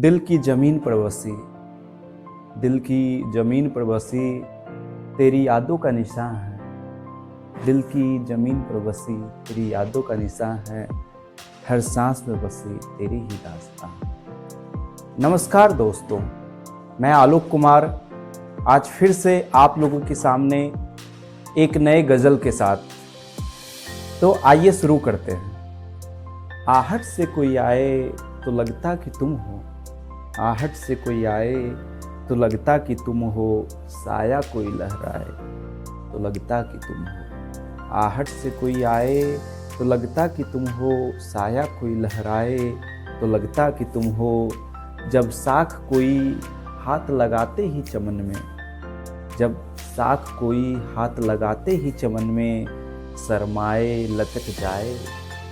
दिल की ज़मीन पर बसी, दिल की ज़मीन पर बसी तेरी यादों का निशान है। दिल की ज़मीन पर बसी तेरी यादों का निशान है, हर सांस में बसी तेरी ही दास्तां। नमस्कार दोस्तों, मैं आलोक कुमार आज फिर से आप लोगों के सामने एक नए गज़ल के साथ। तो आइए शुरू करते हैं। आहट से कोई आए तो लगता कि तुम हो, आहट से कोई आए तो लगता कि तुम हो, साया कोई लहराए तो लगता कि तुम हो। आहट से कोई आए तो लगता कि तुम हो, साया कोई लहराए तो लगता कि तुम हो। जब साख कोई हाथ लगाते ही चमन में, जब साख कोई हाथ लगाते ही चमन में शर्माए लचक जाए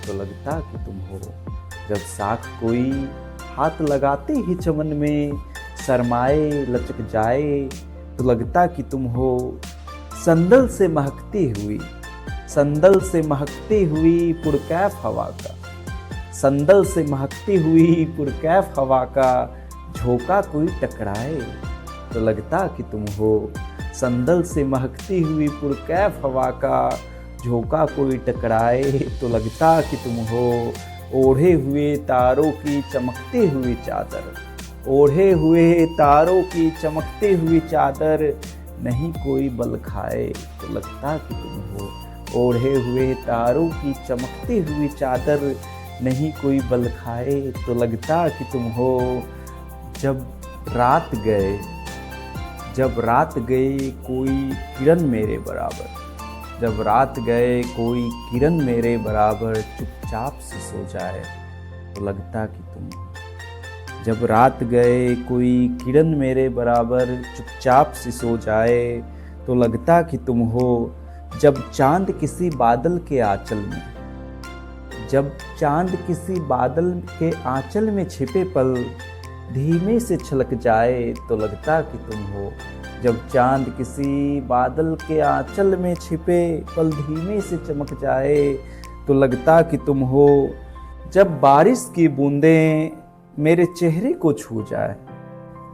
तो लगता कि तुम हो। जब साख कोई हाथ लगाते ही चमन में शर्माए लचक जाए तो लगता कि तुम हो। संदल से महकती हुई, संदल से महकती हुई पुरकैफ हवा का, संदल से महकती हुई पुरकैफ हवा का झोंका कोई टकराए तो लगता कि तुम हो। संदल से महकती हुई पुरकैफ हवा का झोंका कोई टकराए तो लगता कि तुम हो। ओढ़े हुए तारों की चमकती हुई चादर, ओढ़े हुए तारों की चमकती हुई चादर नहीं कोई बल खाए तो लगता कि तुम हो। ओढ़े हुए तारों की चमकती हुई चादर नहीं कोई बल खाए तो लगता कि तुम हो। जब रात गए, जब रात गए कोई किरण मेरे बराबर, जब रात गए कोई किरण मेरे बराबर चुपचाप से सो जाए तो लगता कि तुम हो। जब रात गए कोई किरण मेरे बराबर चुपचाप से सो जाए तो लगता कि तुम हो। जब चांद किसी बादल के आंचल में, जब चांद किसी बादल के आंचल में छिपे पल धीमे से छलक जाए तो लगता कि तुम हो। जब चांद किसी बादल के आंचल में छिपे पल धीमे से चमक जाए तो लगता कि तुम हो। जब बारिश की बूंदें मेरे चेहरे को छू जाए,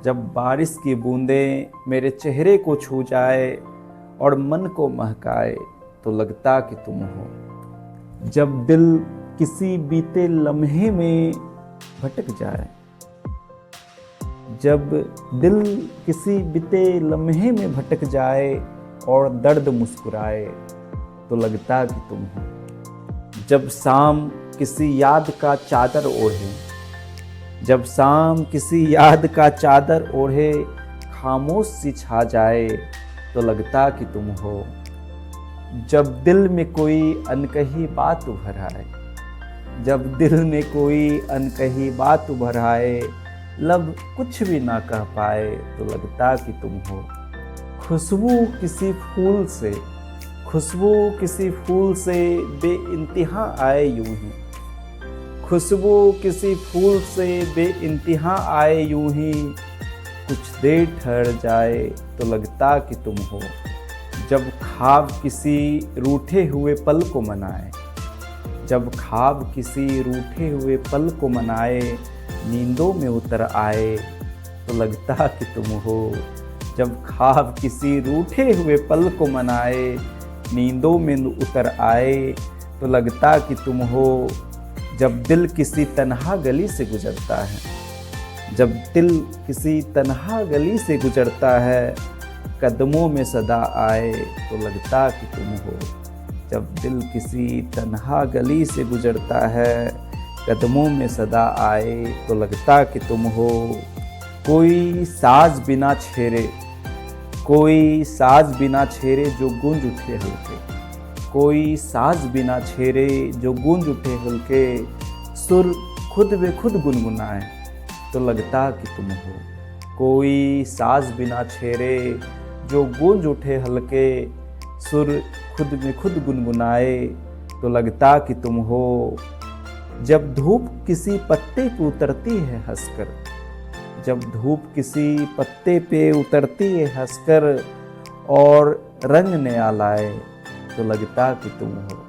जब बारिश की बूंदें मेरे चेहरे को छू जाए और मन को महकाए तो लगता कि तुम हो। जब दिल किसी बीते लम्हे में भटक जाए, जब दिल किसी बीते लम्हे में भटक जाए और दर्द मुस्कुराए तो लगता कि तुम हो। जब शाम किसी याद का चादर ओढ़े, जब शाम किसी याद का चादर ओढ़े खामोश सी छा जाए तो लगता कि तुम हो। जब दिल में कोई अनकही बात उभर आए, जब दिल में कोई अनकही बात उभर आए लब कुछ भी ना कह पाए तो लगता कि तुम हो। खुशबू किसी फूल से, खुशबू किसी फूल से बेइंतहा आए यूं ही, खुशबू किसी फूल से बेइंतहा आए यूं ही कुछ देर ठहर जाए तो लगता कि तुम हो। जब ख्वाब किसी रूठे हुए पल को मनाए, जब ख्वाब किसी रूठे हुए पल को मनाए नींदों में उतर आए तो लगता कि तुम हो। जब ख्वाब किसी रूठे हुए पल को मनाए नींदों में उतर आए तो लगता कि तुम हो। जब दिल किसी तन्हा गली से गुजरता है, जब दिल किसी तन्हा गली से गुजरता है कदमों में सदा आए तो लगता कि तुम हो। जब दिल किसी तन्हा गली से गुजरता है कदमों में सदा आए तो लगता कि तुम हो। कोई साज बिना छेड़े, कोई साज बिना छेड़े जो गूंज उठे हल्के, कोई साज बिना छेड़े जो गूंज उठे हल्के सुर खुद ब खुद गुनगुनाए तो लगता कि तुम हो। कोई साज बिना छेड़े जो गूंज उठे हल्के सुर खुद में खुद गुनगुनाए तो लगता कि तुम हो। जब धूप किसी पत्ते पे उतरती है हंसकर, जब धूप किसी पत्ते पे उतरती है हंसकर और रंग नया लाए तो लगता कि तुम हो।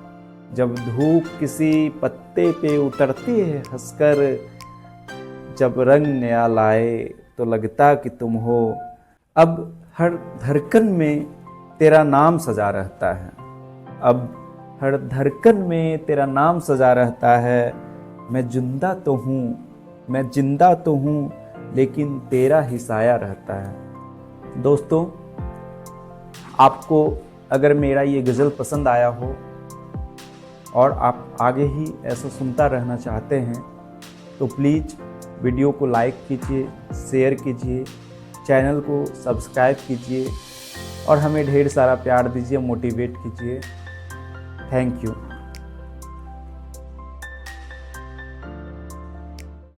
जब धूप किसी पत्ते पे उतरती है हंसकर जब रंग नया लाए तो लगता कि तुम हो। अब हर धड़कन में तेरा नाम सजा रहता है। अब हर धड़कन में तेरा नाम सजा रहता है। मैं जिंदा तो हूँ, मैं जिंदा तो हूँ, लेकिन तेरा ही साया रहता है। दोस्तों, आपको अगर मेरा ये गज़ल पसंद आया हो और आप आगे ही ऐसा सुनता रहना चाहते हैं तो प्लीज़ वीडियो को लाइक कीजिए, शेयर कीजिए, चैनल को सब्सक्राइब कीजिए और हमें ढेर सारा प्यार दीजिए, मोटिवेट कीजिए। Thank you.